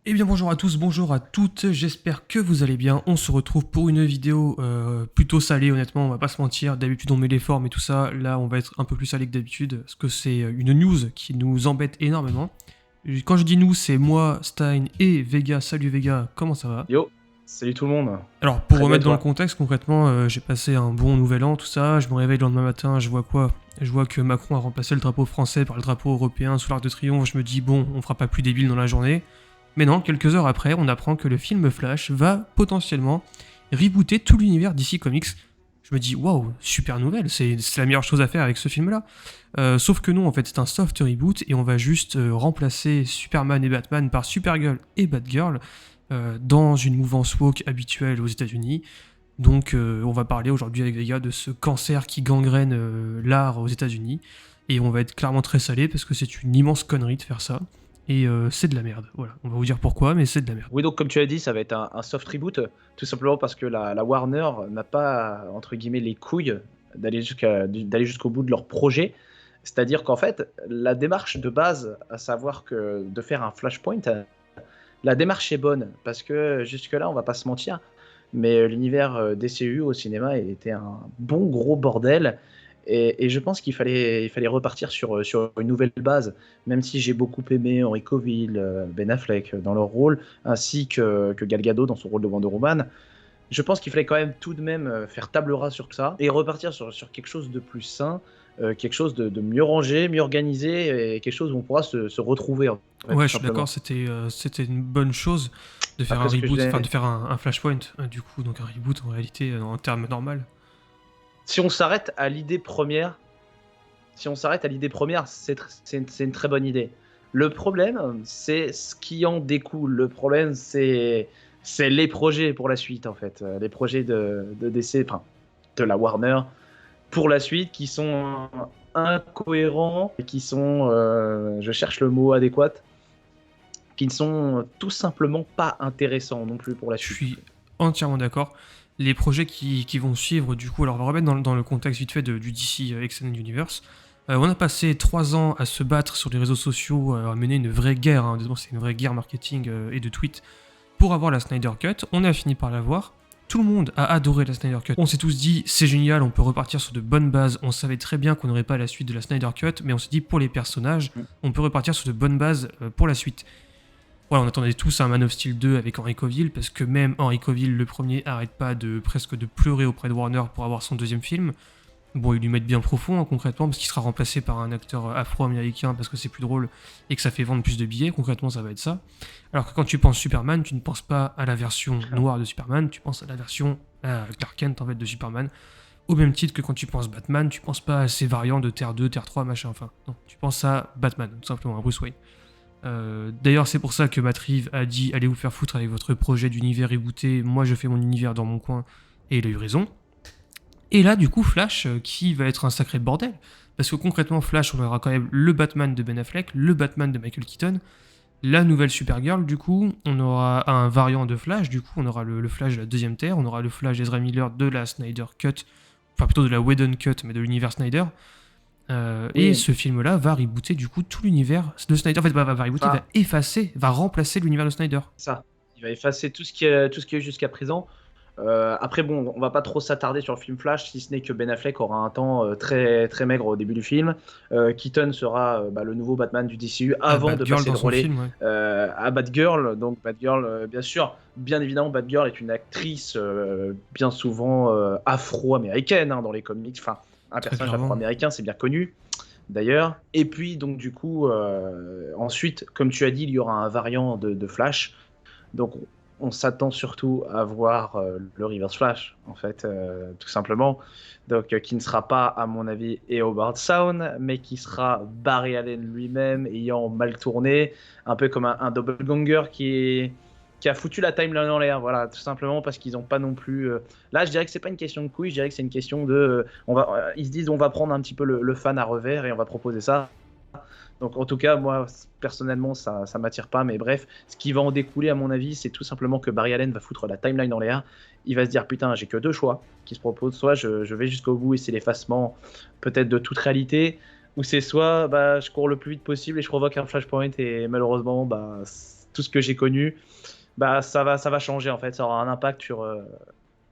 Eh bien bonjour à tous, bonjour à toutes, j'espère que vous allez bien. On se retrouve pour une vidéo plutôt salée honnêtement, on va pas se mentir. D'habitude on met les formes et tout ça, là on va être un peu plus salé que d'habitude, parce que c'est une news qui nous embête énormément. Quand je dis nous, c'est moi, Stein et Vega. Salut Vega, comment ça va? Yo, salut tout le monde. Alors pour Très bien et remettre dans le toi? contexte, concrètement, j'ai passé un bon nouvel an, tout ça, je me réveille le lendemain matin, je vois quoi? Je vois que Macron a remplacé le drapeau français par le drapeau européen sous l'Arc de Triomphe, je me dis bon, on fera pas plus débile dans la journée. Mais non, quelques heures après, on apprend que le film Flash va potentiellement rebooter tout l'univers DC Comics. Je me dis, waouh, super nouvelle, c'est la meilleure chose à faire avec ce film-là. Sauf que non, en fait, c'est un soft reboot et on va juste remplacer Superman et Batman par Supergirl et Batgirl dans une mouvance woke habituelle aux États-Unis. Donc, on va parler aujourd'hui avec Vega de ce cancer qui gangrène l'art aux États-Unis. Et on va être clairement très salé parce que c'est une immense connerie de faire ça. Et c'est de la merde. Voilà, on va vous dire pourquoi, mais c'est de la merde. Oui, donc comme tu as dit, ça va être un soft reboot, tout simplement parce que la Warner n'a pas, entre guillemets, les couilles d'aller jusqu'au bout de leur projet. C'est-à-dire qu'en fait, la démarche de base, à savoir que de faire un Flashpoint, la démarche est bonne, parce que jusque-là, on va pas se mentir, mais l'univers DCU au cinéma était un bon gros bordel. Et je pense qu'il fallait repartir sur une nouvelle base, même si j'ai beaucoup aimé Henry Cavill, Ben Affleck dans leur rôle, ainsi que Gal Gadot dans son rôle de Wonder Woman. Je pense qu'il fallait quand même tout de même faire table rase sur ça et repartir sur quelque chose de plus sain, quelque chose de mieux rangé, mieux organisé, et quelque chose où on pourra se retrouver, en fait, Ouais, tout je suis d'accord, simplement. c'était une bonne chose de faire un Après ce que reboot, enfin de j'ai faire un flashpoint, du coup, donc un reboot en réalité en termes normal. Si on s'arrête à l'idée première, si on s'arrête à l'idée première, c'est une très bonne idée. Le problème, c'est ce qui en découle. Le problème, c'est les projets pour la suite, en fait. Les projets de DC, enfin, de la Warner pour la suite qui sont incohérents, et qui sont, je cherche le mot adéquat, qui ne sont tout simplement pas intéressants non plus pour la Je suite, en suis fait. entièrement d'accord. Les projets qui vont suivre, du coup, alors on va remettre dans le contexte vite fait du DC Extended Universe. On a passé 3 ans à se battre sur les réseaux sociaux, à mener une vraie guerre, hein, c'est une vraie guerre marketing et de tweets pour avoir la Snyder Cut. On a fini par l'avoir. Tout le monde a adoré la Snyder Cut. On s'est tous dit, c'est génial, on peut repartir sur de bonnes bases. On savait très bien qu'on n'aurait pas la suite de la Snyder Cut, mais on s'est dit, pour les personnages, on peut repartir sur de bonnes bases pour la suite. Voilà, on attendait tous un Man of Steel 2 avec Henry Cavill, parce que même Henry Cavill, le premier, arrête pas de presque de pleurer auprès de Warner pour avoir son deuxième film. Bon, ils lui mettent bien profond, hein, concrètement, parce qu'il sera remplacé par un acteur afro-américain, parce que c'est plus drôle et que ça fait vendre plus de billets. Concrètement, ça va être ça. Alors que quand tu penses Superman, tu ne penses pas à la version noire de Superman, tu penses à la version Clark Kent, en fait, de Superman. Au même titre que quand tu penses Batman, tu penses pas à ces variants de Terre 2, Terre 3, machin, enfin. Non, tu penses à Batman, tout simplement, à Bruce Wayne. D'ailleurs, c'est pour ça que Matt Reeves a dit allez vous faire foutre avec votre projet d'univers rebooté, moi je fais mon univers dans mon coin, et il a eu raison. Et là, du coup, Flash, qui va être un sacré bordel, parce que concrètement, Flash, on aura quand même le Batman de Ben Affleck, le Batman de Michael Keaton, la nouvelle Supergirl, du coup, on aura un variant de Flash, du coup, on aura le Flash de la deuxième Terre, on aura le Flash d'Ezra Miller de la Snyder Cut, enfin plutôt de la Whedon Cut, mais de l'univers Snyder. Et Oui, ce film-là va rebooter du coup tout l'univers de Snyder. En fait, va rebooter, va enfin, effacer, va remplacer l'univers de Snyder. ça. Il va effacer tout ce qui est jusqu'à présent. Après, bon, on va pas trop s'attarder sur le film Flash, si ce n'est que Ben Affleck aura un temps très, très maigre au début du film. Keaton sera le nouveau Batman du DCU Ah, avant de Batgirl passer dans le son relais film, ouais. à Batgirl. Donc, Batgirl, bien sûr, bien évidemment, Batgirl est une actrice bien souvent afro-américaine dans les comics. Enfin, un Très personnage clairement. afro-américain, c'est bien connu d'ailleurs. Et puis, donc, du coup, ensuite, comme tu as dit, il y aura un variant de Flash. Donc, on s'attend surtout à voir le Reverse Flash, en fait, tout simplement. Donc, qui ne sera pas, à mon avis, Eobard Sound, mais qui sera Barry Allen lui-même, ayant mal tourné, un peu comme un doppelganger qui a foutu la timeline en l'air, voilà, tout simplement parce qu'ils n'ont pas non plus. Là, je dirais que c'est pas une question de couilles, je dirais que c'est une question de. Ils se disent, on va prendre un petit peu le fan à revers et on va proposer ça. Donc en tout cas, moi, personnellement, ça ne m'attire pas. Mais bref, ce qui va en découler, à mon avis, c'est tout simplement que Barry Allen va foutre la timeline dans l'air. Il va se dire, putain, j'ai que deux choix qui se proposent. Soit je vais jusqu'au bout et c'est l'effacement peut-être de toute réalité, ou c'est soit je cours le plus vite possible et je provoque un flashpoint et malheureusement, tout ce que j'ai connu, bah ça va changer en fait, ça aura un impact sur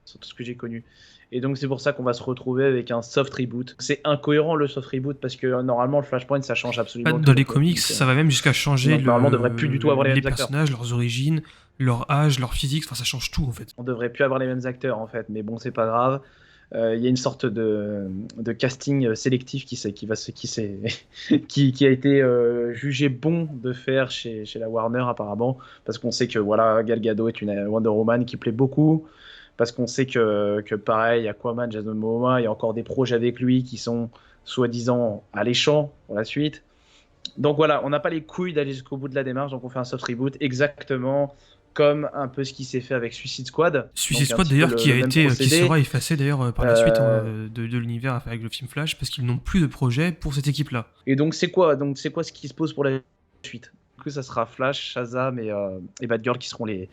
tout ce que j'ai connu. Et donc c'est pour ça qu'on va se retrouver avec un soft reboot. C'est incohérent le soft reboot parce que normalement le Flashpoint ça change absolument Dans tout les en fait. comics, Donc, ça va même jusqu'à changer donc, normalement on devrait plus du tout avoir les mêmes acteurs. personnages, leurs origines, leur âge, leur physique, enfin ça change tout en fait. On devrait plus avoir les mêmes acteurs en fait, mais bon c'est pas grave. Il y a une sorte de casting sélectif qui a été jugé bon de faire chez la Warner apparemment, parce qu'on sait que voilà, Gal Gadot est une Wonder Woman qui plaît beaucoup, parce qu'on sait que pareil, Aquaman, Jason Momoa, il y a encore des projets avec lui qui sont soi-disant alléchants pour la suite. Donc voilà, on n'a pas les couilles d'aller jusqu'au bout de la démarche, donc on fait un soft reboot exactement comme un peu ce qui s'est fait avec Suicide Squad. Suicide Donc, un Squad petit peu d'ailleurs qui a même été, qui procédé. sera effacé d'ailleurs par la suite Euh, de l'univers avec le film Flash parce qu'ils n'ont plus de projet pour cette équipe-là. Et donc c'est quoi ce qui se pose pour la suite? Du coup, ça sera Flash, Shazam et Batgirl qui seront les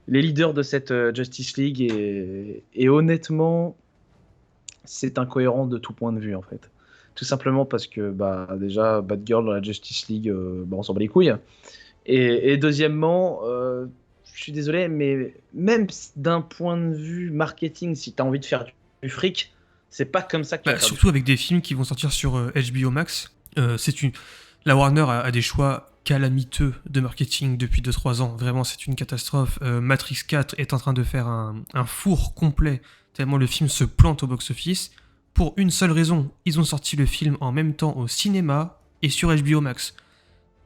leaders de cette Justice League. Et honnêtement, c'est incohérent de tout point de vue en fait. Tout simplement parce que bah, déjà, Batgirl dans la Justice League, bah, on s'en bat les couilles. Et deuxièmement, je suis désolé, mais même d'un point de vue marketing, si tu as envie de faire du fric, c'est pas comme ça que tu vas faire du Surtout avec des films qui vont sortir sur HBO Max. La Warner a des choix calamiteux de marketing depuis 2-3 ans. Vraiment, c'est une catastrophe. Matrix 4 est en train de faire un four complet, tellement le film se plante au box-office. Pour une seule raison, ils ont sorti le film en même temps au cinéma et sur HBO Max.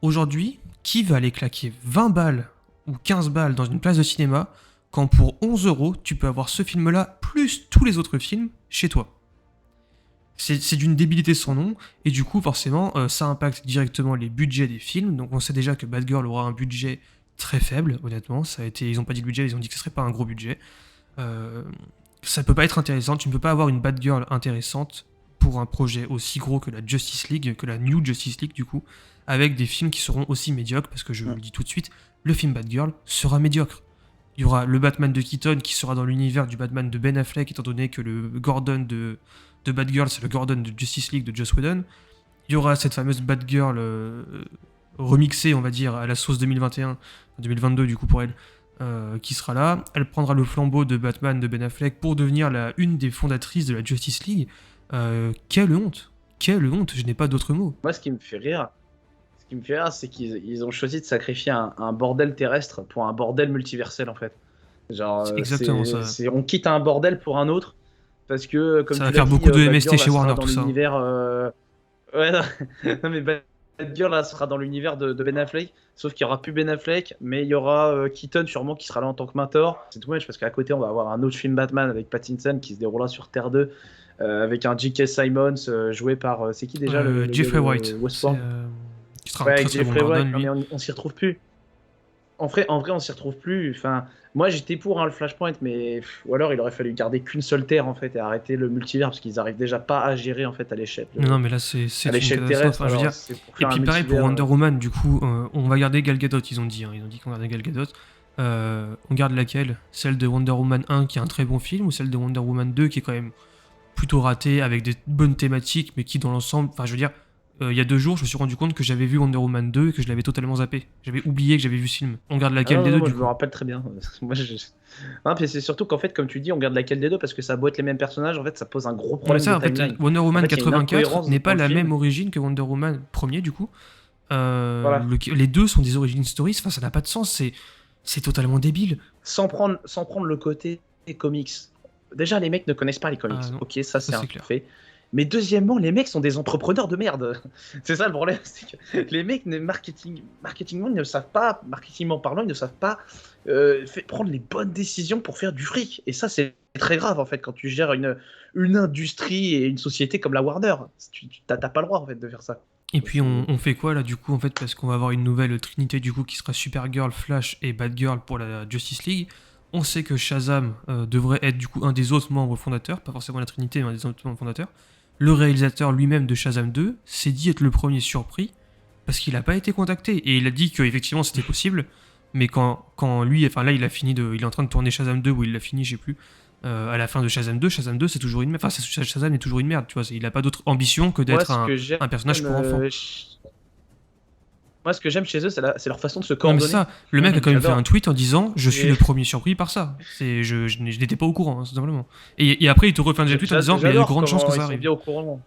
Aujourd'hui, qui va aller claquer 20 balles ou 15 balles dans une place de cinéma quand pour 11 euros, tu peux avoir ce film-là plus tous les autres films chez toi? C'est d'une débilité sans nom, et du coup, forcément, ça impacte directement les budgets des films. Donc, on sait déjà que Batgirl aura un budget très faible, honnêtement. Ils ont pas dit le budget, ils ont dit que ce serait pas un gros budget. Ça peut pas être intéressant. Tu ne peux pas avoir une Batgirl intéressante pour un projet aussi gros que la Justice League, que la New Justice League, du coup, avec des films qui seront aussi médiocres, parce que je vous le dis tout de suite, le film Batgirl sera médiocre. Il y aura le Batman de Keaton qui sera dans l'univers du Batman de Ben Affleck, étant donné que le Gordon de Batgirl, c'est le Gordon de Justice League de Joss Whedon. Il y aura cette fameuse Batgirl remixée, on va dire, à la sauce 2021, 2022 du coup pour elle, qui sera là. Elle prendra le flambeau de Batman de Ben Affleck pour devenir une des fondatrices de la Justice League. Quelle honte! Quelle honte! Je n'ai pas d'autres mots. Moi, ce qui me fait rire, c'est qu'ils ont choisi de sacrifier un bordel terrestre pour un bordel multiversel en fait. Genre, C'est exactement ça. on quitte un bordel pour un autre parce que, comme Ça tu va l'as faire dit, beaucoup de Batgirl, MST là, chez sera Warner, dans tout ça. l'univers. Ouais, non, non, mais Batgirl là, sera dans l'univers de Ben Affleck, sauf qu'il n'y aura plus Ben Affleck, mais il y aura Keaton sûrement qui sera là en tant que mentor. C'est tout dommage parce qu'à côté, on va avoir un autre film Batman avec Pattinson qui se déroulera sur Terre 2. Avec un J.K. Simons joué par. C'est qui déjà le Jeffrey gars de White. Westworld. Qui sera Ouais, un très avec très bon Jeffrey Gordon, Wright, non, lui. mais on s'y retrouve plus. En vrai, on s'y retrouve plus. Enfin, moi, j'étais pour le Flashpoint, mais ou alors il aurait fallu garder qu'une seule Terre en fait et arrêter le multivers parce qu'ils arrivent déjà pas à gérer en fait à l'échelle. Non, mais là, c'est À une l'échelle catastrophe. terrestre. Enfin, je veux Alors, dire, c'est pour et faire puis un pareil pour multivers, Wonder Woman, du coup, on va garder Gal Gadot, ils ont dit. Ils ont dit qu'on gardait Gal Gadot. On garde laquelle? Celle de Wonder Woman 1 qui est un très bon film, ou celle de Wonder Woman 2 qui est quand même plutôt ratée, avec des bonnes thématiques, mais qui dans l'ensemble... Enfin, je veux dire, il y a 2 jours, je me suis rendu compte que j'avais vu Wonder Woman 2 et que je l'avais totalement zappé. J'avais oublié que j'avais vu ce film. On garde Ah laquelle non, des non, deux, moi, du je coup? me rappelle très bien. Moi, non, puis c'est surtout qu'en fait, comme tu dis, on garde laquelle des deux parce que ça a beau être les mêmes personnages, en fait, ça pose un gros Non, mais problème ça, de en fait, timeline. Wonder Woman En fait, il y a une 84 incohérence n'est dans pas le la film. même origine que Wonder Woman premier, du coup. Voilà. Les deux sont des origin stories, enfin, ça n'a pas de sens, c'est totalement débile. Sans prendre le côté comics. Déjà, les mecs ne connaissent pas les comics. Ah, non. Ok, ça c'est c'est un clair. fait. Mais deuxièmement, les mecs sont des entrepreneurs de merde. C'est ça le problème. C'est que les mecs, marketingment, ils ne savent pas, marketingment parlant, ils ne savent pas prendre les bonnes décisions pour faire du fric. Et ça, c'est très grave en fait quand tu gères une industrie et une société comme la Warner. Tu n'as pas le droit en fait de faire ça. Et puis on fait quoi là du coup en fait, parce qu'on va avoir une nouvelle trinité du coup qui sera Supergirl, Flash et Batgirl pour la Justice League. On sait que Shazam devrait être du coup un des autres membres fondateurs, pas forcément la trinité mais un des autres membres fondateurs. Le réalisateur lui-même de Shazam 2 s'est dit être le premier surpris parce qu'il n'a pas été contacté et il a dit qu'effectivement c'était possible, mais quand lui, enfin là il est en train de tourner Shazam 2 ou il l'a fini, je sais plus. À la fin de Shazam 2 c'est toujours une merde. Enfin, Shazam est toujours une merde, tu vois. Il n'a pas d'autre ambition que d'être Moi, ce que j'aime, un personnage pour enfants. moi, ce que j'aime chez eux, c'est leur façon de se Non mais coordonner. ça, le mec a quand même fait J'adore. un tweet en disant je suis Et le premier surpris par ça. Je n'étais pas au courant, tout simplement. Et après il te refait un deuxième tweet en disant mais il y a de j'adore grandes chances que comment ils ça sont arrive. bien au courant.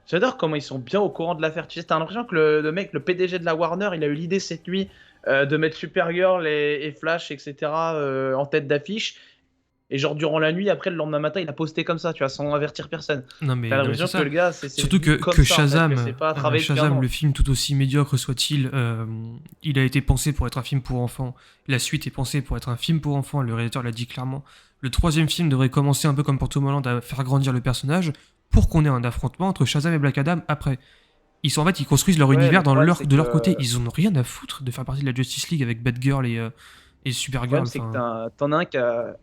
J'adore comment ils sont bien au courant de l'affaire. Tu sais, t'as l'impression que le mec, le PDG de la Warner, il a eu l'idée cette nuit de mettre Supergirl et Flash, etc. En tête d'affiche. Et genre durant la nuit, après le lendemain matin, il a posté comme ça, tu vois, sans avertir personne. T'as Non mais c'est l'impression que ça. le gars, c'est Surtout venu comme que ça en fait, que c'est Shazam, pas travaillé depuis un Shazam, an. le film tout aussi médiocre soit-il, il a été pensé pour être un film pour enfants. La suite est pensée pour être un film pour enfants, le réalisateur l'a dit clairement. Le troisième film devrait commencer un peu comme pour Tom Holland à faire grandir le personnage pour qu'on ait un affrontement entre Shazam et Black Adam après. En fait, ils construisent leur Ouais, univers le problème, c'est de leur que côté. Ils en ont rien à foutre de faire partie de la Justice League avec Batgirl et le problème, Supergirl. c'est que Enfin, t'en as un qui a,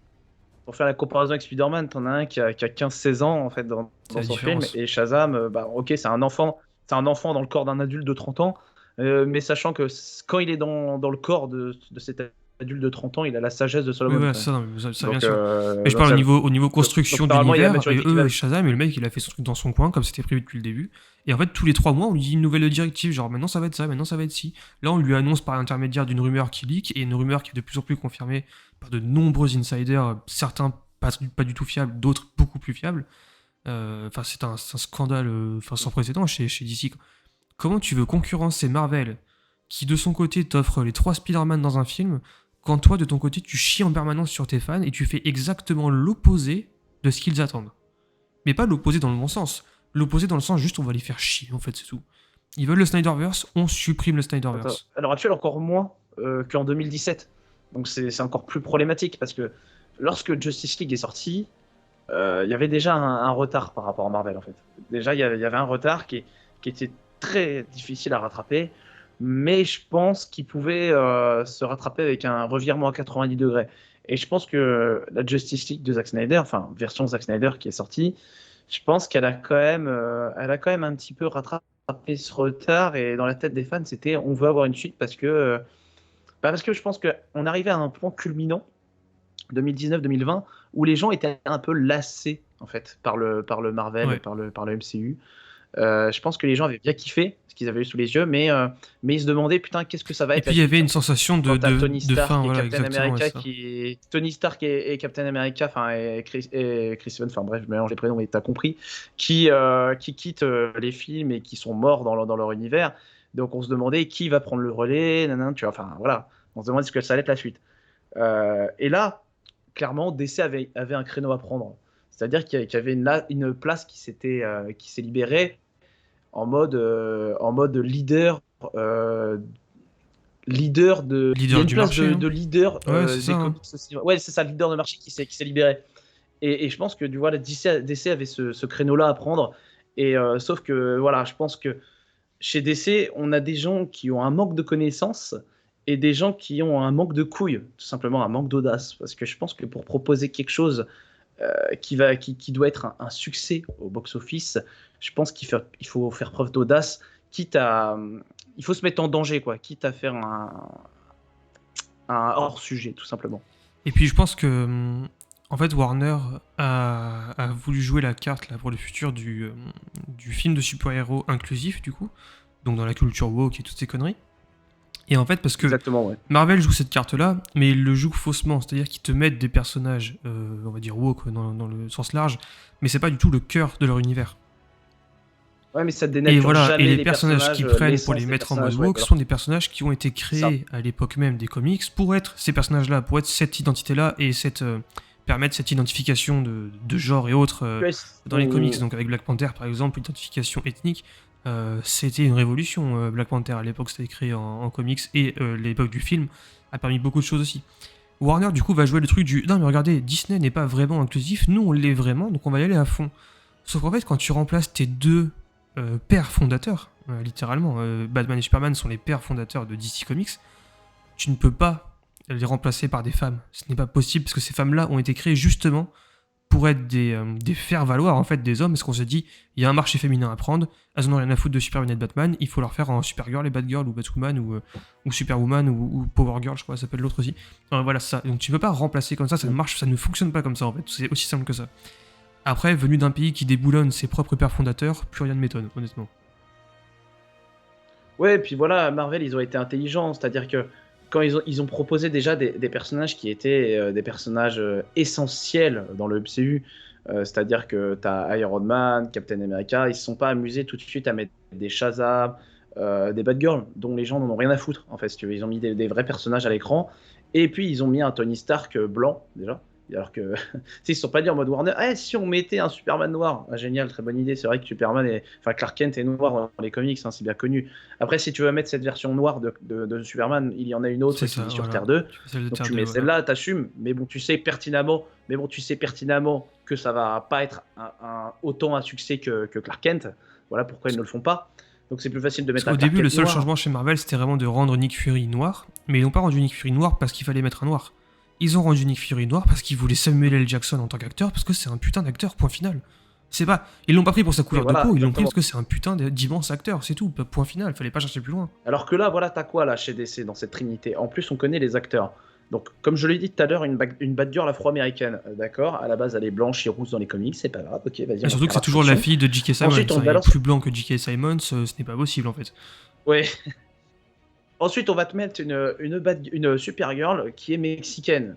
pour faire la comparaison avec Spider-Man, t'en as un qui a 15-16 ans en fait c'est dans la son film, différence. et Shazam, bah ok, c'est un enfant dans le corps d'un adulte de 30 ans, mais sachant que quand il est dans le corps de cet adulte de 30 ans, il a la sagesse de Oui, Solomon voilà, quand même. ça, non, mais ça bien Donc, sûr. Mais je donc, parle ça, au niveau donc construction normalement, il y a la d'univers, et maturité qui va avec. Shazam, et le mec, il a fait son truc dans son coin, comme c'était prévu depuis le début. Et en fait, tous les 3 mois, on lui dit une nouvelle directive, genre maintenant ça va être ça, maintenant ça va être ci. Là, on lui annonce par l'intermédiaire d'une rumeur qui leak, et une rumeur qui est de plus en plus confirmée par de nombreux insiders, certains pas du tout fiables, d'autres beaucoup plus fiables. Enfin, c'est un scandale sans précédent chez DC, quoi. Comment tu veux concurrencer Marvel, qui de son côté t'offre les 3 Spider-Man dans un film, quand toi de ton côté tu chies en permanence sur tes fans et tu fais exactement l'opposé de ce qu'ils attendent. Mais pas l'opposé dans le bon sens. L'opposé dans le sens juste on va les faire chier, en fait, c'est tout. Ils veulent le Snyderverse, on supprime le Snyderverse. À l'heure actuelle, encore moins qu'en 2017. Donc c'est encore plus problématique parce que lorsque Justice League est sorti, il y avait déjà un retard par rapport à Marvel en fait. Déjà, il y avait un retard qui était très difficile à rattraper, mais je pense qu'il pouvait se rattraper avec un revirement à 90 degrés. Et je pense que la Justice League de Zack Snyder, enfin version Zack Snyder qui est sortie, je pense elle a quand même un petit peu rattrapé ce retard, et dans la tête des fans, c'était on veut avoir une suite parce que je pense qu'on arrivait à un point culminant 2019-2020 où les gens étaient un peu lassés en fait par le Marvel, Ouais. par le MCU. Je pense que les gens avaient bien kiffé ce qu'ils avaient eu sous les yeux, mais ils se demandaient putain qu'est-ce que ça va Et être puis la il y avait suite. une sensation Quand t'as Tony de fin, Stark et voilà, Captain exactement, America ça. Tony Stark et Captain America, enfin et Chris Evans, enfin bref, je mélange les prénoms, mais t'as compris, qui quittent les films et qui sont morts dans leur univers. Donc on se demandait qui va prendre le relais, nanana, tu vois, enfin voilà, on se demandait ce que ça allait être la suite. Et là, clairement, DC avait un créneau à prendre. C'est-à-dire qu'il y avait une place qui s'est libérée en mode leader. Leader de. Il y a Leader une du place marché, hein. de leader Ouais, c'est ça, des hein. comics aussi. Ouais, c'est ça, leader de marché qui s'est libéré. Et je pense que voilà, DC avait ce créneau-là à prendre. Et sauf que voilà, je pense que chez DC, on a des gens qui ont un manque de connaissances et des gens qui ont un manque de couilles, tout simplement un manque d'audace. Parce que je pense que pour proposer quelque chose qui doit être un succès au box-office, je pense il faut faire preuve d'audace, quitte à. Il faut se mettre en danger, quoi, quitte à faire un hors-sujet, tout simplement. Et puis je pense que en fait Warner a voulu jouer la carte là pour le futur du film de super-héros inclusif du coup, donc dans la culture woke et toutes ces conneries. Et en fait parce que Exactement, ouais. Marvel joue cette carte là, mais ils le jouent faussement, c'est-à-dire qu'ils te mettent des personnages, on va dire woke dans le sens large, mais c'est pas du tout le cœur de leur univers. Ouais, mais ça Et dénature voilà, et jamais les personnages qu'ils prennent pour l'essence les des mettre en mode personnages, ouais, woke alors sont des personnages qui ont été ça. créés à l'époque même des comics pour être ces personnages-là, pour être cette identité-là et permettre cette identification de genre et autres dans les comics. Donc avec Black Panther par exemple, l'identification ethnique, c'était une révolution. Black Panther à l'époque c'était créé en comics et l'époque du film a permis beaucoup de choses aussi. Warner du coup va jouer le truc du non mais regardez, Disney n'est pas vraiment inclusif, nous on l'est vraiment donc on va y aller à fond. Sauf qu'en fait quand tu remplaces tes deux pères fondateurs, littéralement, Batman et Superman sont les pères fondateurs de DC Comics, tu ne peux pas les remplacer par des femmes. Ce n'est pas possible parce que ces femmes-là ont été créées justement pour être des faire-valoir en fait des hommes, parce qu'on se dit, il y a un marché féminin à prendre, elles en ont rien à foutre de Superman et de Batman, il faut leur faire en Supergirl et Batgirl ou Batwoman ou Superwoman ou Power Girl, je crois, ça s'appelle l'autre aussi. Voilà ça. Donc tu peux pas remplacer comme ça ne marche, ça ne fonctionne pas comme ça en fait, c'est aussi simple que ça. Après, venu d'un pays qui déboulonne ses propres pères fondateurs, plus rien ne m'étonne, honnêtement. Ouais, puis voilà, Marvel, ils ont été intelligents, c'est-à-dire que quand ils ont proposé déjà des personnages qui étaient des personnages essentiels dans le MCU, c'est-à-dire que tu as Iron Man, Captain America, ils se sont pas amusés tout de suite à mettre des Shazam, des Batgirl, dont les gens n'en ont rien à foutre, en fait, si tu veux. Ils ont mis des vrais personnages à l'écran, et puis ils ont mis un Tony Stark blanc, déjà. Alors que, tu sais, ils se sont pas dit en mode Warner, eh, si on mettait un Superman noir, ah, génial, très bonne idée. C'est vrai que enfin, Clark Kent est noir dans les comics, hein, c'est bien connu. Après, si tu veux mettre cette version noire de Superman, il y en a une autre C'est qui ça, vit sur voilà. Terre 2. Tu fais celle de Donc Terre tu 2, mets voilà. celle-là, t'assumes. Mais bon, tu sais pertinemment que ça va pas être autant un succès que Clark Kent. Voilà pourquoi ils ne le font pas. Donc c'est plus facile de Parce mettre un qu'au Clark début, le Kent seul noir. changement chez Marvel, c'était vraiment de rendre Nick Fury noir, mais ils n'ont pas rendu Nick Fury noir parce qu'il fallait mettre un noir. Ils ont rendu Nick Fury noir parce qu'ils voulaient Samuel L. Jackson en tant qu'acteur, parce que c'est un putain d'acteur, point final. C'est pas. Ils l'ont pas pris pour sa Oui, couleur de voilà, peau, ils l'ont pris exactement. parce que c'est un putain d'immense acteur, c'est tout, point final, fallait pas chercher plus loin. Alors que là, voilà, t'as quoi là chez DC dans cette trinité? En plus, on connaît les acteurs. Donc, comme je l'ai dit tout à l'heure, une Batgirl afro-américaine, d'accord? À la base, elle est blanche et rousse dans les comics, c'est pas grave, ok, vas-y, Et on va surtout que faire c'est toujours la abstraction. fille de J.K. Simmons, Ensuite, on hein, et balance. plus blanc que J.K. Simmons, ce n'est pas possible en fait. Ouais. Ensuite, on va te mettre une Supergirl qui est mexicaine.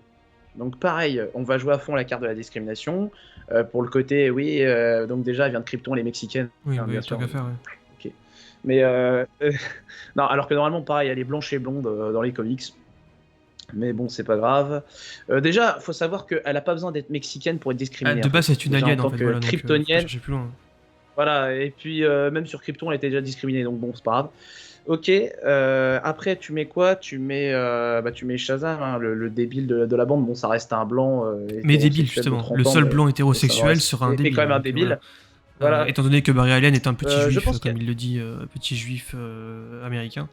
Donc, pareil, on va jouer à fond la carte de la discrimination. Pour le côté, oui, donc déjà, elle vient de Krypton, les mexicaines, Oui, hein, bien tant sûr. qu'à faire, ouais. Ok. Mais, non, alors que normalement, pareil, elle est blanche et blonde dans les comics. Mais bon, c'est pas grave. Déjà, faut savoir qu'elle a pas besoin d'être mexicaine pour être Ah, discriminée, de en base, fait. c'est une Déjà, en alien en tant fait, que voilà, donc faut pas kryptonienne. chercher plus loin. Voilà, et puis même sur Krypton, elle était déjà discriminée, donc bon, c'est pas grave. Ok, après, tu mets quoi? Tu mets Shazam, hein, le débile de la bande. Bon, ça reste un blanc Mais débile, hétérosexuel de justement. Le 30 ans, seul blanc mais ça va hétérosexuel rester. sera un Mais quand débile, même un donc voilà. débile. Voilà. Étant donné que Barry Allen est un petit Je juif, pense que. comme il le dit, petit juif américain.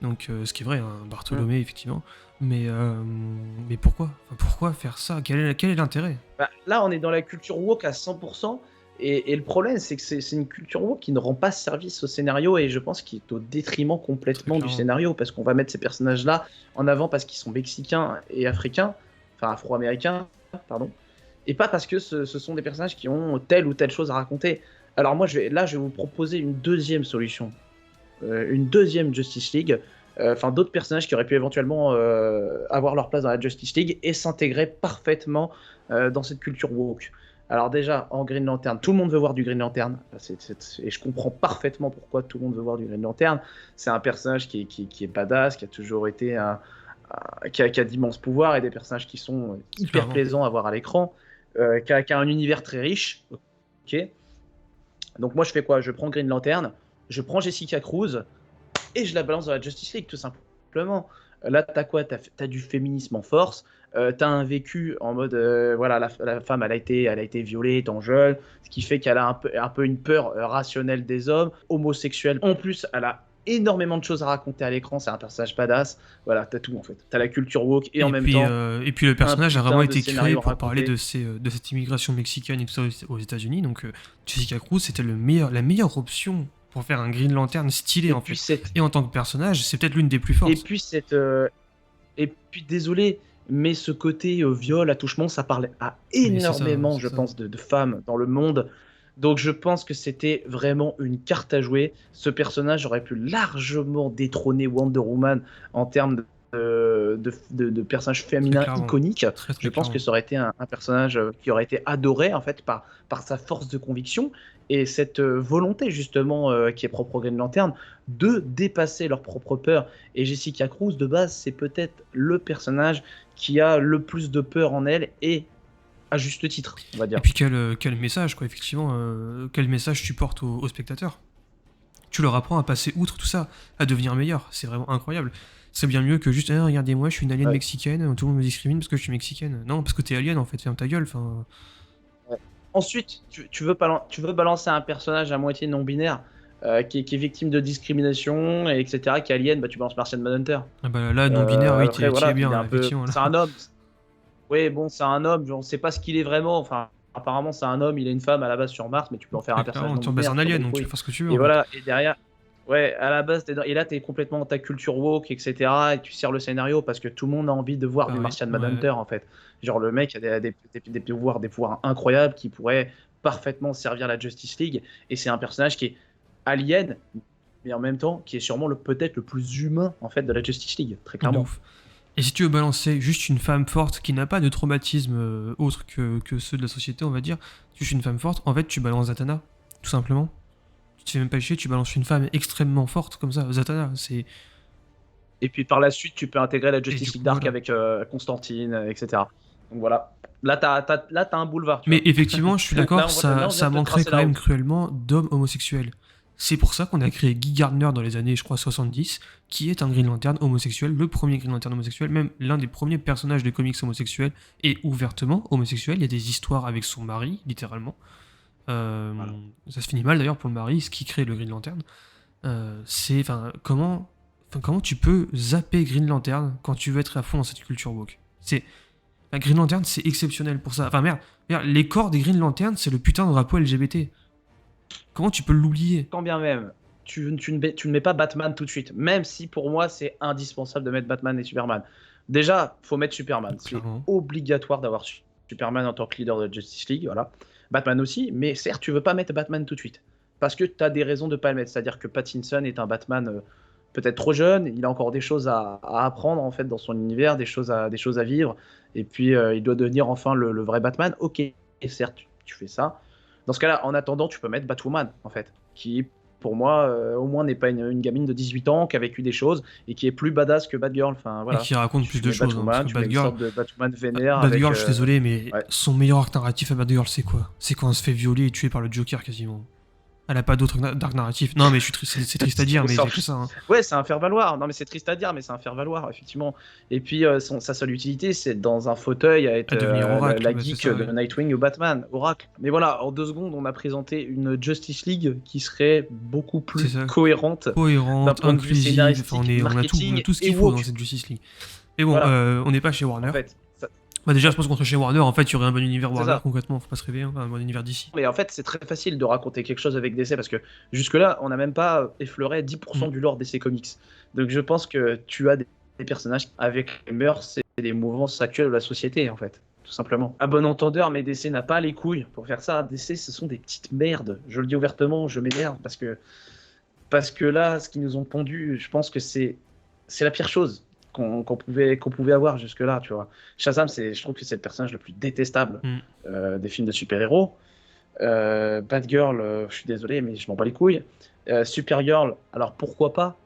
Donc, ce qui est vrai, hein, Bartholomé, effectivement. Mais pourquoi? Enfin, pourquoi faire ça? Quel est l'intérêt? Bah, là, on est dans la culture woke à 100%. Et le problème, c'est que c'est une culture woke qui ne rend pas service au scénario et je pense qu'il est au détriment Très complètement du clairement. scénario parce qu'on va mettre ces personnages-là en avant parce qu'ils sont mexicains et africains, enfin afro-américains, pardon, et pas parce que ce sont des personnages qui ont telle ou telle chose à raconter. Alors moi, je vais vous proposer une deuxième solution, une deuxième Justice League, enfin d'autres personnages qui auraient pu éventuellement avoir leur place dans la Justice League et s'intégrer parfaitement dans cette culture woke. Alors déjà, en Green Lantern, tout le monde veut voir du Green Lantern, et je comprends parfaitement pourquoi tout le monde veut voir du Green Lantern. C'est un personnage qui est badass, qui a toujours été qui a d'immenses pouvoirs et des personnages qui sont hyper Clairement. plaisants à voir à l'écran, qui a un univers très riche. Ok. Donc moi je fais quoi? Je prends Green Lantern, je prends Jessica Cruz et je la balance dans la Justice League tout simplement. Là t'as quoi? T'as du féminisme en force. T'as un vécu en mode voilà, la femme elle a été violée étant jeune, ce qui fait qu'elle a un peu une peur rationnelle des hommes, homosexuelle. En plus, elle a énormément de choses à raconter à l'écran, c'est un personnage badass. Voilà, t'as tout en fait. T'as la culture woke et en même temps Et puis le un personnage a vraiment putain de été créé scénario pour parler raconté. de cette immigration mexicaine et tout ça aux États-Unis. Donc Jessica Cruz, c'était la meilleure option pour faire un Green Lantern stylé Et en puis fait. cette Et en tant que personnage, c'est peut-être l'une des plus et fortes. puis cette et puis désolé, mais ce côté viol, attouchement, ça parle à Mais énormément, c'est je ça. pense, de femmes dans le monde. Donc je pense que c'était vraiment une carte à jouer. Ce personnage aurait pu largement détrôner Wonder Woman en termes de personnage Très féminin clairement. iconique. Très Je très pense que clairement. ça aurait été un personnage qui aurait été adoré en fait par sa force de conviction et cette volonté justement qui est propre au Green Lantern de dépasser leur propre peur. Et Jessica Cruz, de base, c'est peut-être le personnage qui a le plus de peur en elle et à juste titre, on va Et dire. puis quel message, quoi, effectivement. Quel message tu portes aux spectateurs. Tu leur apprends à passer outre tout ça, à devenir meilleur. C'est vraiment incroyable. C'est bien mieux que juste, ah, regardez-moi, je suis une alien Ouais. mexicaine, tout le monde me discrimine parce que je suis mexicaine. Non, parce que t'es alien en fait, ferme ta gueule. Enfin, Ouais. Ensuite, tu veux balancer un personnage à moitié non-binaire qui est victime de discrimination, et etc., qui est alien, bah, tu balances Martian Manhunter. ah bah là, non-binaire, oui, Après, t'y es voilà, bien, il est là, un peu. effectivement. Là. C'est un homme. Oui, bon, c'est un homme, on ne sait pas ce qu'il est vraiment. Enfin, apparemment, c'est un homme, il est une femme à la base sur Mars, mais tu peux en faire un Très personnage clairement, tu bases non-binaire, un tu t'en bats alien, les donc tu couilles. peux faire ce que tu veux Et en fait. voilà, et derrière, ouais, à la base, et là, t'es complètement dans ta culture woke, etc. Et tu sers le scénario parce que tout le monde a envie de voir Bah du oui, Martian ouais. Manhunter, en fait. Genre, le mec a des pouvoirs incroyables qui pourraient parfaitement servir la Justice League. Et c'est un personnage qui est alien, mais en même temps, qui est sûrement peut-être le plus humain, en fait, de la Justice League, très De clairement. ouf. Et si tu veux balancer juste une femme forte qui n'a pas de traumatisme autre que ceux de la société, on va dire, juste une femme forte, en fait, tu balances Zatanna, tout simplement. Tu te fais même pas chier, tu balances une femme extrêmement forte comme ça, Zatanna, c'est... Et puis par la suite, tu peux intégrer la Et du Justice coup, League Dark voilà. avec Constantine, etc. Donc voilà. Là, t'as un boulevard, tu Mais vois. effectivement, je suis Là, d'accord, là, on vient ça de te manquerait tracer quand la même route. cruellement d'hommes homosexuels. C'est pour ça qu'on a créé Guy Gardner dans les années, je crois, 70, qui est un Green Lantern homosexuel, le premier Green Lantern homosexuel, même l'un des premiers personnages de comics homosexuels, et ouvertement homosexuel. Il y a des histoires avec son mari, littéralement. Euh, Voilà. Ça se finit mal d'ailleurs pour le mari, ce qui crée le Green Lantern. Comment tu peux zapper Green Lantern quand tu veux être à fond dans cette culture woke. La Green Lantern, c'est exceptionnel pour ça. Enfin merde, les corps des Green Lantern, c'est le putain de drapeau LGBT. Comment tu peux l'oublier? Quand bien même, tu ne mets pas Batman tout de suite. Même si pour moi, c'est indispensable de mettre Batman et Superman. Déjà, faut mettre Superman. C'est Clairement. obligatoire d'avoir Superman en tant que leader de la Justice League. Voilà. Batman aussi, mais certes, tu veux pas mettre Batman tout de suite. Parce que tu as des raisons de pas le mettre. C'est-à-dire que Pattinson est un Batman peut-être trop jeune. Il a encore des choses à apprendre en fait dans son univers, des choses à vivre. Et puis, il doit devenir enfin le vrai Batman. Ok, et certes, tu fais ça. Dans ce cas-là, en attendant, tu peux mettre Batwoman, en fait, qui, pour moi, au moins n'est pas une gamine de 18 ans qui a vécu des choses et qui est plus badass que Batgirl. Enfin, Et voilà. qui raconte plus Tu de mets choses, hein, parce Batwoman, que tu mets une sorte de Batwoman vénère avec. Batgirl, je suis désolé, mais Ouais. son meilleur arc narratif à Batgirl, c'est quoi? C'est quand elle se fait violer et tuer par le Joker quasiment. Elle a pas d'autre dark narratif. Non, mais c'est triste à dire, mais c'est que ça. Hein. Ouais, c'est un faire-valoir. Non, mais c'est triste à dire, mais c'est un faire-valoir, effectivement. Et puis, sa seule utilité, c'est dans un fauteuil à être À devenir Oracle, la bah, c'est geek ça, de ouais. Nightwing ou Batman, Oracle. Mais voilà, en 2 secondes, on a présenté une Justice League qui serait beaucoup C'est plus ça. cohérente d'un Cohérente, point de vue inclusive, enfin, scénaristique, on a marketing tout ce et qu'il faut dans woke. cette Justice League. Mais bon, Voilà, on n'est pas chez Warner. en fait. Bah déjà, je pense qu'on serait chez Warner, en fait, il y aurait un bon univers C'est Warner, ça. concrètement, faut pas se rêver, hein, un bon univers d'ici. Mais en fait, c'est très facile de raconter quelque chose avec DC parce que jusque-là, on n'a même pas effleuré 10% du lore DC Comics. Donc je pense que tu as des personnages avec les mœurs et les mouvances actuelles de la société, en fait. Tout simplement. À bon entendeur, mais DC n'a pas les couilles pour faire ça. DC, ce sont des petites merdes. Je le dis ouvertement, je m'énerve parce que là, ce qu'ils nous ont pondu, je pense que c'est la pire chose qu'on pouvait avoir jusque-là, tu vois. Shazam, je trouve que c'est le personnage le plus détestable Mm. des films de super-héros. Batgirl, je suis désolé, mais je m'en bats les couilles. Supergirl, alors pourquoi pas,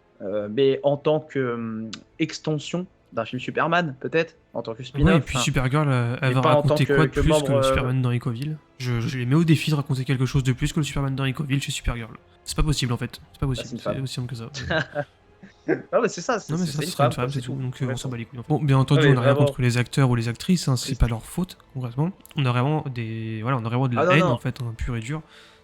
mais en tant que extension d'un film Superman, peut-être, en tant que Ouais, spin-off. et puis Supergirl, elle mais va pas en tant raconter quoi de que plus que membre. le Superman dans Ecoville? Je les mets au défi de raconter quelque chose de plus que le Superman dans Ecoville chez Supergirl. C'est pas possible en fait, c'est pas possible, c'est une c'est femme. aussi simple que ça. Non, mais c'est ça, Non mais ça, c'est ce une serait une femme, femme, quoi, c'est tout, donc on s'en bat les couilles. Bon, bien Ouais, entendu, mais on n'a rien vraiment. contre les acteurs ou les actrices, hein, c'est Triste. pas leur faute, concrètement. On a vraiment on a vraiment de la Ah non, haine non. en fait, hein, pure et dure,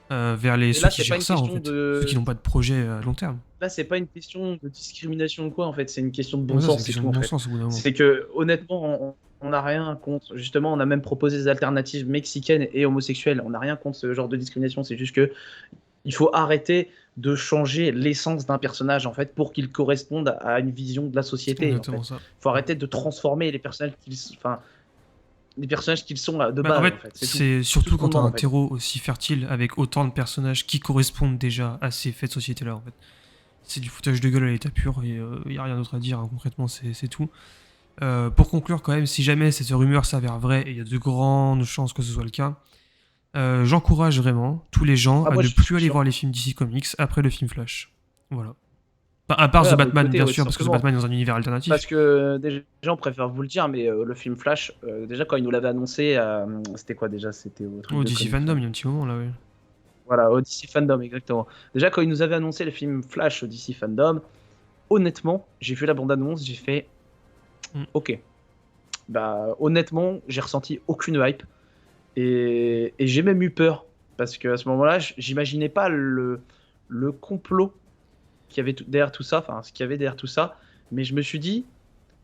vers Et ceux là, qui c'est pas gèrent une ça en question fait, ceux qui de. n'ont pas de projet à long terme. Là, c'est pas une question de discrimination ou quoi, en fait, c'est une question de bon Ouais, ça, c'est sens, une c'est question tout, de en bon fait. sens au bout d'un moment. C'est que, honnêtement, on n'a rien contre. Justement, on a même proposé des alternatives mexicaines et homosexuelles. On n'a rien contre ce genre de discrimination, c'est juste que il faut arrêter de changer l'essence d'un personnage, en fait, pour qu'il corresponde à une vision de la C'est société, en fait. exactement ça. Il faut arrêter de transformer les personnages qu'ils sont de Bah, en base, fait, en fait. C'est tout. c'est surtout Tout ce qu'on quand t'as demande, un en fait. terreau aussi fertile avec autant de personnages qui correspondent déjà à ces faits de société-là, en fait. C'est du foutage de gueule à l'état pur et y a rien d'autre à dire, hein, concrètement, c'est tout. Pour conclure, quand même, si jamais cette rumeur s'avère vraie, et il y a de grandes chances que ce soit le cas, j'encourage vraiment tous les gens Ah, à moi, ne je plus suis aller sûr. voir les films DC Comics après le film Flash. Voilà. Bah, à part Ouais, The à Batman, boycotter, bien ouais, tout sûr, parce que The simplement. Batman est dans un univers alternatif. Parce que déjà, on préfère vous le dire, mais le film Flash, déjà quand ils nous l'avaient annoncé, c'était quoi déjà? C'était au truc Au de DC comics, Fandom, là. il y a un petit moment là, ouais. Voilà, au DC Fandom, exactement. Déjà quand ils nous avaient annoncé le film Flash au DC Fandom, honnêtement, j'ai vu la bande-annonce, j'ai fait Mm. OK. Bah, honnêtement, j'ai ressenti aucune hype. Et j'ai même eu peur. Parce qu'à ce moment-là, j'imaginais pas le complot qu'il y avait derrière tout ça, enfin, ce qu'il y avait derrière tout ça. Mais je me suis dit,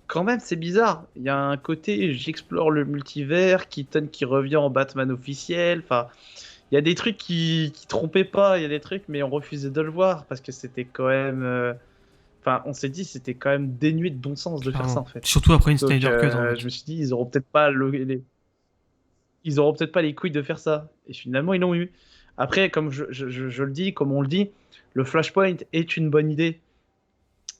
quand même, c'est bizarre. Il y a un côté, j'explore le multivers, Keaton qui revient en Batman officiel. Enfin, il y a des trucs qui trompaient pas, il y a des trucs, mais on refusait de le voir parce que c'était quand même. Enfin, on s'est dit, c'était quand même dénué de bon sens de faire ça Clairement. en fait. Surtout après une Donc, Snyder Cut, en je fait. me suis dit, ils auront peut-être pas les couilles de faire ça. Et finalement, ils l'ont eu. Après, comme je le dis, comme on le dit, le Flashpoint est une bonne idée,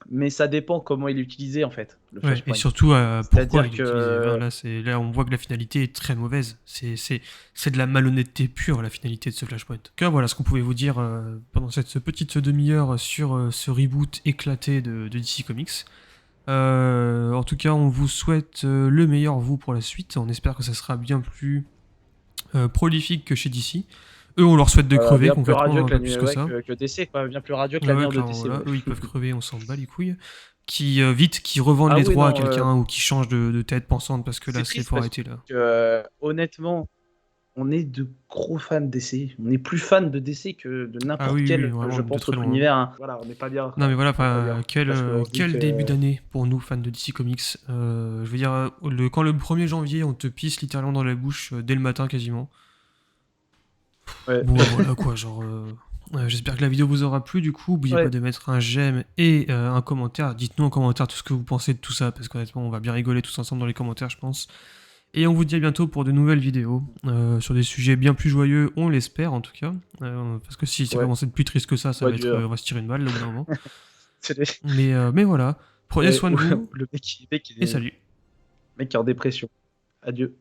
mais ça dépend comment il est utilisé en fait, le Ouais, et Flashpoint. surtout pourquoi C'est-à-dire il est utilisé. Enfin, que là, on voit que la finalité est très mauvaise. C'est de la malhonnêteté pure, la finalité de ce Flashpoint. En tout cas, voilà ce qu'on pouvait vous dire pendant cette petite demi-heure sur ce reboot éclaté de DC Comics. En tout cas, on vous souhaite le meilleur, vous, pour la suite. On espère que ça sera bien plus prolifique que chez DC. Eux, on leur souhaite de crever bien plus concrètement radieux un que peu plus que ouais, ça. que DC, quoi. Bien plus radieux que Ouais, ouais, l'avenir de clairement, DC. voilà. Ouais. Eux, ils peuvent crever, on s'en bat les couilles. Qui, vite, qui revendent Ah les oui, droits à non, quelqu'un ou qui changent de tête pensante parce que c'est là, c'est triste faut parce arrêter là. que honnêtement, on est de gros fans de DC. On est plus fan de DC que de Ah n'importe oui, oui, quel, vraiment, je de pense, très autre loin. univers. Hein. Voilà, on n'est pas bien, Non, mais quoi. voilà, On n'est pas bien. Parce qu'on se dit quel début que. d'année pour nous, fans de DC Comics. Je veux dire, quand le 1er janvier, on te pisse littéralement dans la bouche dès le matin quasiment. Ouais. Bon, voilà quoi, genre. J'espère que la vidéo vous aura plu. Du coup, n'oubliez pas Ouais. de mettre un j'aime et un commentaire. Dites-nous en commentaire tout ce que vous pensez de tout ça, parce qu'honnêtement, on va bien rigoler tous ensemble dans les commentaires, je pense. Et on vous dit à bientôt pour de nouvelles vidéos sur des sujets bien plus joyeux, on l'espère en tout cas. Parce que si ça Ouais. commence à être plus triste que ça Ouais, va être, Dieu. on va se tirer une balle là, au bout d'un moment. C'est les- Mais voilà, prenez Ouais, soin de vous le mec, et le salut. mec qui est en dépression. Adieu.